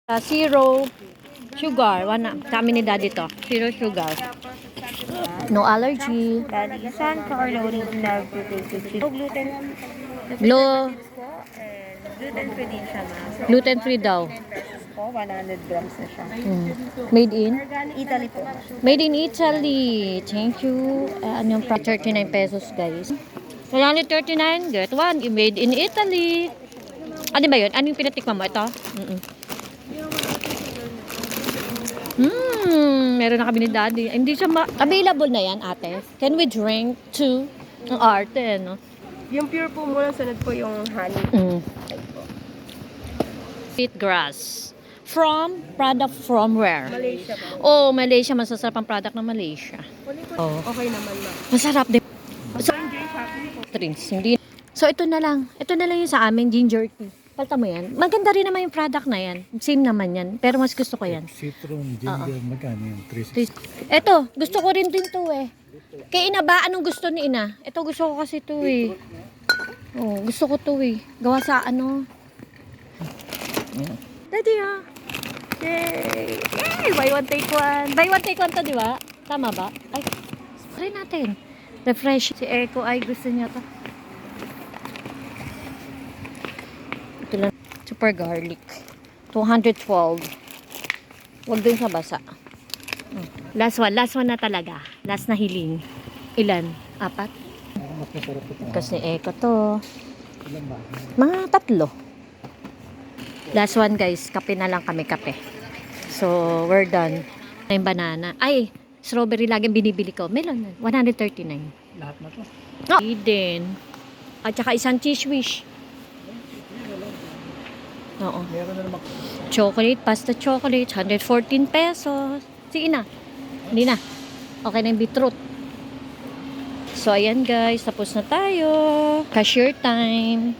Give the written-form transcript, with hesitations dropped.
Zero sugar. Wala. Sa amin ni daddy to. Zero sugar. No allergy. Daddy, sunflower loading love to taste with no gluten. Low. And gluten-free din siya, ma'am. So, Gluten free daw. pesos po, 100 grams na siya. Made in? Italy po. Made in Italy. Thank you. Ano yung 39 pesos, guys. Wala ni 39. Get one. Made in Italy. Ano ba yun? Ano yung pinatikman mo? Ito? Meron na kami ni daddy. Hindi siya available na yan, ate. Can we drink too? Ang arte, no? Yung pure po muna, sunod po yung honey. Sweet grass. Product from where? Malaysia po. Oh, Malaysia. Masasarap ang product ng Malaysia. Oh. Okay naman, ma'am. Masarap din. So, Enjoy happy po. drinks. Hindi. So, ito na lang. Ito na lang yung sa amin, ginger tea. Palta mo yan. Maganda rin naman yung product na yan. Same naman yan. Pero mas gusto ko yan. Citron, ginger, magkano yan? 360. Ito, gusto ko rin din to eh. Kay ina ba, anong gusto ni ina? Ito gusto ko kasi to eh. Oh, gusto ko to eh. Gawa sa ano. Daddy ah. Yay! Yay! Buy one take one. Buy one take one to, di ba? Tama ba? Ay, try natin. Refresh. Si Echo ay gusto niya to. Ito lang. Super garlic. 212. Huwag dun sa basa. Last one na talaga. Last na hiling. Ilan? 4? Mas masarap ito. Kasi Echo to. Ilan ba? Mga 3. Last one guys, kape na lang kami, kape. So, we're done. Yung banana. Ay, strawberry lagi binibili ko. Melon, 139. Lahat na to. Oh, Eden. At saka isang cheese wish. Oo. Meron na naman. Chocolate, pasta chocolate, 114 pesos. Sige na. Hindi na. Okay na yung beetroot. So, ayan guys, tapos na tayo. Cashier time.